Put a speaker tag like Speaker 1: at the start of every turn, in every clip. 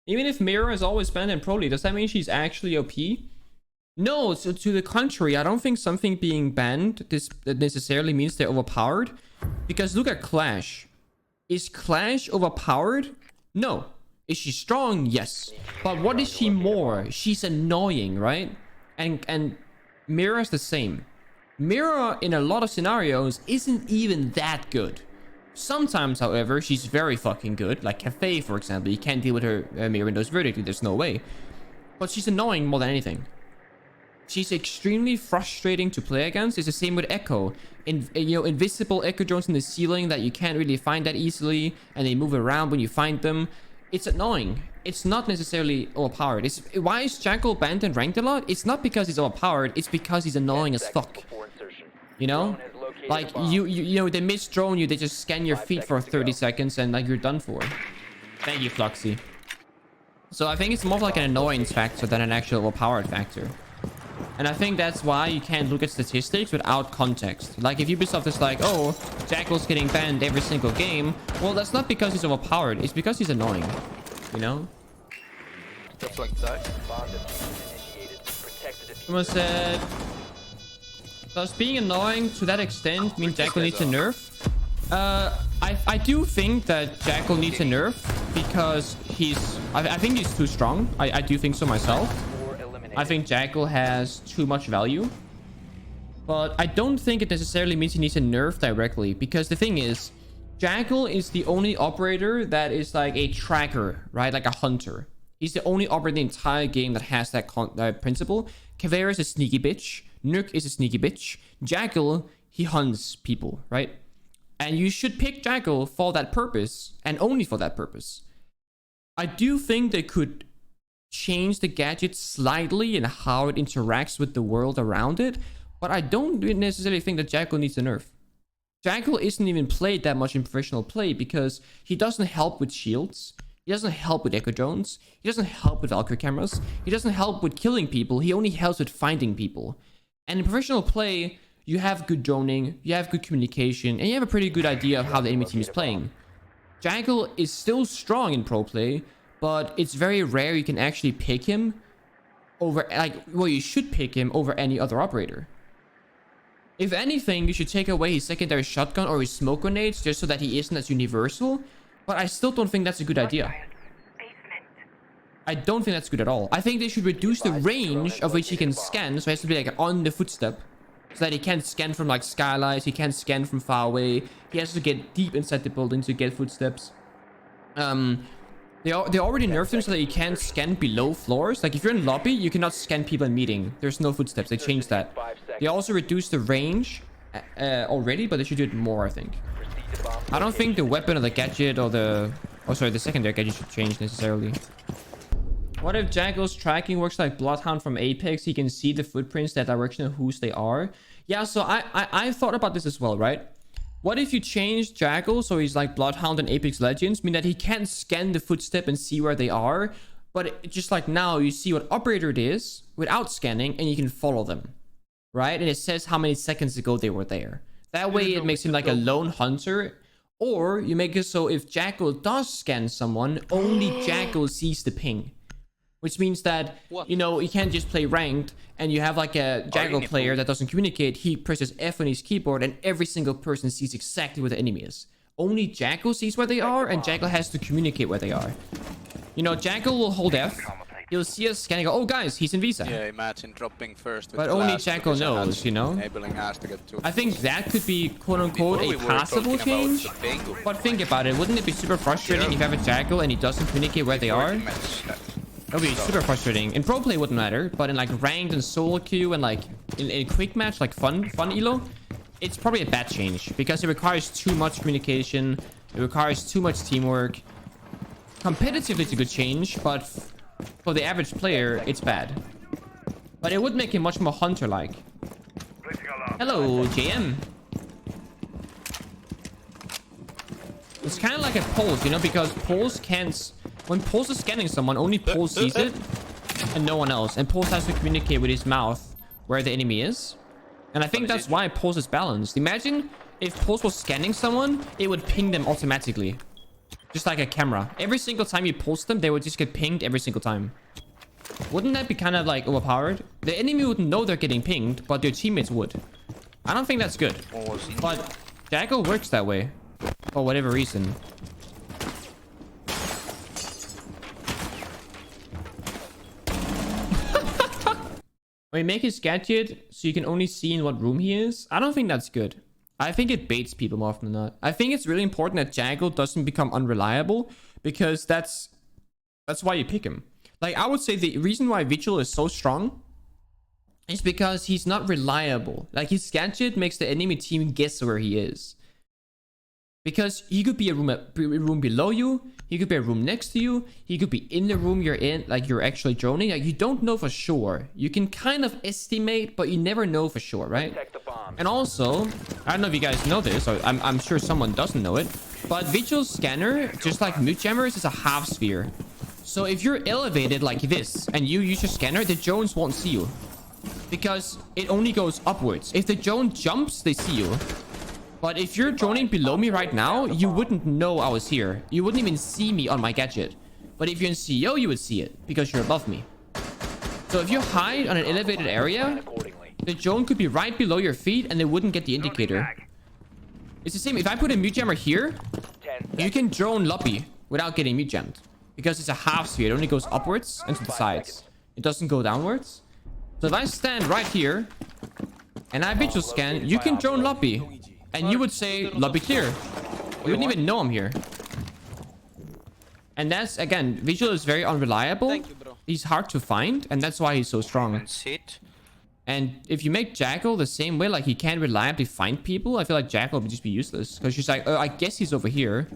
Speaker 1: Even if Mira is always banned in Pro League, does that mean she's actually OP? No, so to the contrary, I don't think something being banned necessarily means they're overpowered. Because look at Clash. Is Clash overpowered? No. Is she strong? Yes. But what is she more? She's annoying, right? And Mira's the same. Mira, in a lot of scenarios, isn't even that good. Sometimes, however, she's very fucking good. Like Cafe, for example. You can't deal with her Mira windows vertically. There's no way. But she's annoying more than anything. She's extremely frustrating to play against. It's the same with Echo. Invisible Echo drones in the ceiling that you can't really find that easily. And they move around when you find them. It's annoying. It's not necessarily overpowered. Why is Jackal banned and ranked a lot? It's not because he's overpowered. It's because he's annoying as fuck. You know? Like, they mid-drone you. They just scan your feet for 30 seconds and, like, you're done for. Thank you, Fluxy. So I think it's more of like an annoyance factor than an actual overpowered factor. And I think that's why you can't look at statistics without context. Like, if Ubisoft is like, oh, Jackal's getting banned every single game. Well, that's not because he's overpowered. It's because he's annoying. You know? Someone said, does being annoying to that extent mean Jackal needs a nerf? I do think that Jackal needs a nerf because I think he's too strong. I do think so myself. I think Jackal has too much value. But I don't think it necessarily means he needs a nerf directly. Because the thing is, Jackal is the only operator that is like a tracker, right? Like a hunter. He's the only operator in the entire game that has that principle. Caveira is a sneaky bitch. Nuke is a sneaky bitch. Jackal, he hunts people, right? And you should pick Jackal for that purpose. And only for that purpose. I do think they could change the gadget slightly and how it interacts with the world around it, but I don't necessarily think that Jackal needs a nerf. Jackal isn't even played that much in professional play because he doesn't help with shields, he doesn't help with echo drones, he doesn't help with Valkyrie cameras, he doesn't help with killing people, he only helps with finding people. And in professional play, you have good droning, you have good communication, and you have a pretty good idea of how the enemy team is playing. Jackal is still strong in pro play, but it's very rare you can actually pick him over, you should pick him over any other operator. If anything, you should take away his secondary shotgun or his smoke grenades just so that he isn't as universal. But I still don't think that's a good idea. I don't think that's good at all. I think they should reduce the range of which he can scan, so he has to be like on the footstep. So that he can't scan from like skylights, he can't scan from far away. He has to get deep inside the building to get footsteps. They already nerfed him so that you can't scan below floors. Like if you're in lobby, you cannot scan people in meeting. There's no footsteps. They changed that. They also reduced the range already, but they should do it more, I think. I don't think the weapon or the gadget or the secondary gadget should change necessarily. What if Jackal's tracking works like Bloodhound from Apex? He can see the footprints, that direction, and whose they are. Yeah, so I thought about this as well, right? What if you change Jackal so he's like Bloodhound and Apex Legends, mean that he can't scan the footstep and see where they are, but just like now you see what operator it is without scanning and you can follow them, right? And it says how many seconds ago they were there. That way it makes him like a lone hunter. Or you make it so if Jackal does scan someone, only Jackal sees the ping. Which means that, you can't just play ranked and you have like a Jackal player that doesn't communicate. He presses F on his keyboard and every single person sees exactly where the enemy is. Only Jackal sees where they are and Jackal has to communicate where they are. Jackal will hold F. He'll see us scanning. Oh, guys, he's in Visa.
Speaker 2: Yeah, imagine dropping first.
Speaker 1: But only Jackal knows,
Speaker 2: Enabling us to get to.
Speaker 1: I think that could be quote-unquote a passable change. But think about it. Wouldn't it be super frustrating if you have a Jackal and he doesn't communicate where they are? That would be super frustrating. In pro play, it wouldn't matter, but in like ranked and solo queue and like in a quick match, like fun elo, it's probably a bad change because it requires too much communication. It requires too much teamwork. Competitively, it's a good change, but for the average player, it's bad. But it would make him much more hunter-like. Hello, JM. It's kind of like a pulse, because pulse can't. When Pulse is scanning someone, only Pulse sees it and no one else. And Pulse has to communicate with his mouth where the enemy is. And I think that's why Pulse is balanced. Imagine if Pulse was scanning someone, it would ping them automatically. Just like a camera. Every single time you post them, they would just get pinged every single time. Wouldn't that be kind of like overpowered? The enemy wouldn't know they're getting pinged, but their teammates would. I don't think that's good. But Jackal works that way. For whatever reason. We make his gadget so you can only see in what room he is. I don't think that's good. I think it baits people more often than not. I think it's really important that Jackal doesn't become unreliable, because that's why you pick him. Like, I would say the reason why Vigil is so strong is because he's not reliable. Like, his gadget makes the enemy team guess where he is. Because he could be a room below you, he could be a room next to you, he could be in the room you're in, like you're actually droning. Like, you don't know for sure. You can kind of estimate, but you never know for sure, right? And also, I don't know if you guys know this, or I'm sure someone doesn't know it, but Vigil's scanner, just like Mute Jammers, is a half sphere. So if you're elevated like this and you use your scanner, the drones won't see you, because it only goes upwards. If the drone jumps, they see you. But if you're droning below me right now, you wouldn't know I was here. You wouldn't even see me on my gadget. But if you're in CO, you would see it because you're above me. So if you hide on an elevated area, the drone could be right below your feet and they wouldn't get the indicator. It's the same. If I put a mute jammer here, you can drone Luppy without getting mute jammed, because it's a half sphere. It only goes upwards and to the sides. It doesn't go downwards. So if I stand right here and I visual scan, you can drone Luppy. And you would say, Lobby clear. You wouldn't even know I'm here. And that's, again, Visual is very unreliable.
Speaker 2: Thank you, bro.
Speaker 1: He's hard to find, and that's why he's so strong. And if you make Jackal the same way, like he can't reliably find people, I feel like Jackal would just be useless. Because she's like, oh, I guess he's over here.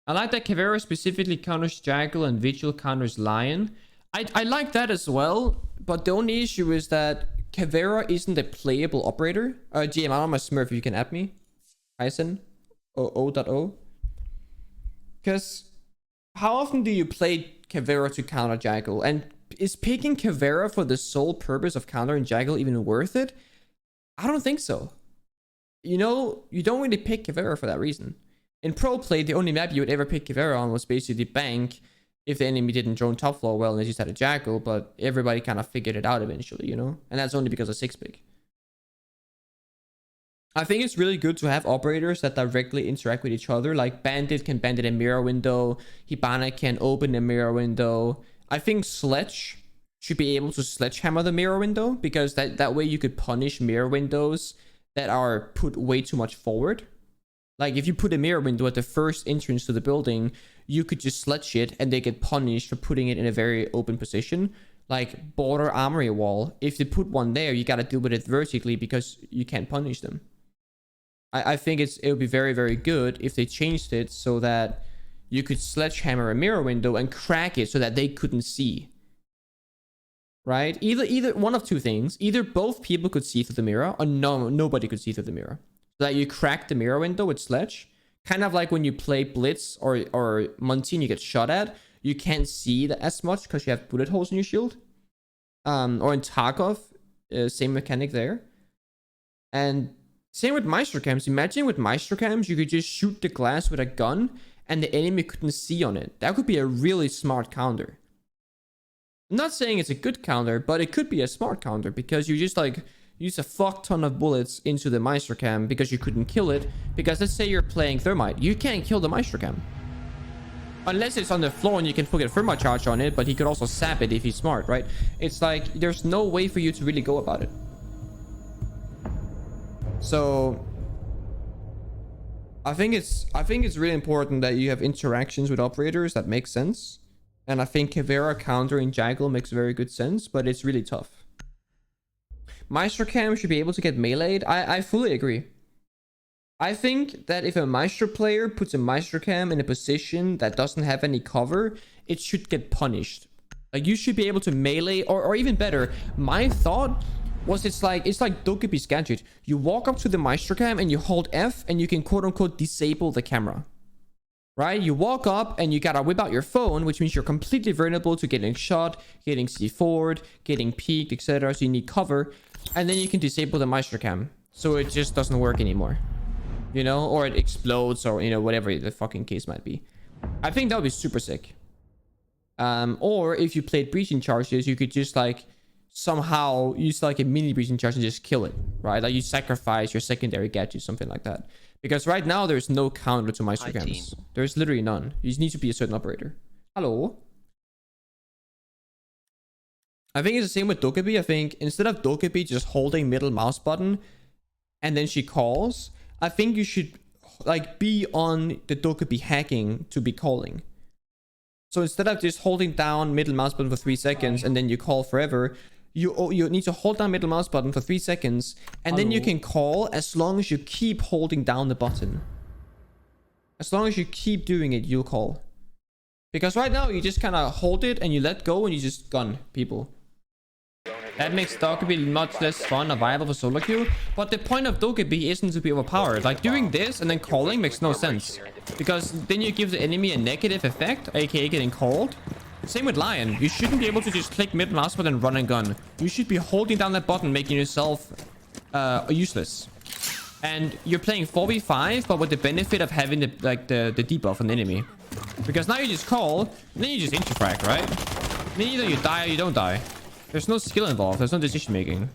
Speaker 1: I like that Caveira specifically counters Jackal and Vigil counters Lion. I like that as well, but the only issue is that Caveira isn't a playable operator. GM, I'm on my Smurf, if you can add me. Hyson. O.O. Because how often do you play Caveira to counter Jackal? And is picking Caveira for the sole purpose of countering Jackal even worth it? I don't think so. You know, you don't really pick Caveira for that reason. In pro play, the only map you would ever pick Caveira on was basically Bank, if the enemy didn't drone top floor well and they just had a Jackal, but everybody kind of figured it out eventually, you know? And that's only because of 6-pick. I think it's really good to have operators that directly interact with each other. Like Bandit can bandit a mirror window, Hibana can open a mirror window. I think Sledge should be able to sledgehammer the mirror window, because that way you could punish mirror windows that are put way too much forward. Like if you put a mirror window at the first entrance to the building, you could just sledge it and they get punished for putting it in a very open position. Like border armory wall, if they put one there, you gotta deal with it vertically because you can't punish them. I think it would be very, very good if they changed it so that you could sledgehammer a mirror window and crack it so that they couldn't see. Right? Either one of two things. Either both people could see through the mirror, or nobody could see through the mirror. So that you crack the mirror window with sledge. Kind of like when you play Blitz or Monty and you get shot at, you can't see that as much because you have bullet holes in your shield. Or in Tarkov, same mechanic there. And same with Maestro Cams. Imagine with Maestro Cams, you could just shoot the glass with a gun and the enemy couldn't see on it. That could be a really smart counter. I'm not saying it's a good counter, but it could be a smart counter, because you just like use a fuck ton of bullets into the Maestro Cam because you couldn't kill it. Because let's say you're playing Thermite, you can't kill the Maestro Cam. Unless it's on the floor and you can put a Thermite charge on it, but he could also sap it if he's smart, right? It's like there's no way for you to really go about it. So I think it's really important that you have interactions with operators that make sense. And I think Caveira countering Jackal makes very good sense, but it's really tough. Maestro Cam should be able to get meleeed. I fully agree. I think that if a Maestro player puts a Maestro Cam in a position that doesn't have any cover, it should get punished. Like, you should be able to melee, or even better, my thought was it's like Dokebi's gadget. You walk up to the Maestro Cam and you hold F and you can quote unquote disable the camera. Right? You walk up and you gotta whip out your phone, which means you're completely vulnerable to getting shot, getting C4'd, getting peeked, etc. So you need cover. And then you can disable the Maestro Cam, so it just doesn't work anymore. You know? Or it explodes, or, you know, whatever the fucking case might be. I think that would be super sick. Or if you played breaching charges, you could just like somehow use like a mini breaching charge and just kill it, right? Like you sacrifice your secondary gadget, something like that. Because right now there's no counter to Maestro cams. There's literally none. You just need to be a certain operator. Hello. I think it's the same with Dokkaebi. I think instead of Dokkaebi just holding middle mouse button and then she calls, I think you should like be on the Dokkaebi hacking to be calling. So instead of just holding down middle mouse button for 3 seconds and then you call forever, you need to hold down middle mouse button for 3 seconds and then you can call as long as you keep holding down the button. As long as you keep doing it, you'll call. Because right now you just kind of hold it and you let go and you just gun people. That makes Dokkaebi much less fun or viable for solo queue. But the point of Dokkaebi isn't to be overpowered. Like doing this and then calling makes no sense. Because then you give the enemy a negative effect, aka getting called. Same with Lion. You shouldn't be able to just click mid mouse button and run and gun. You should be holding down that button, making yourself useless. And you're playing 4v5, but with the benefit of having the debuff on the enemy. Because now you just call, and then you just interfrag, right? Then either you die or you don't die. There's no skill involved. There's no decision making.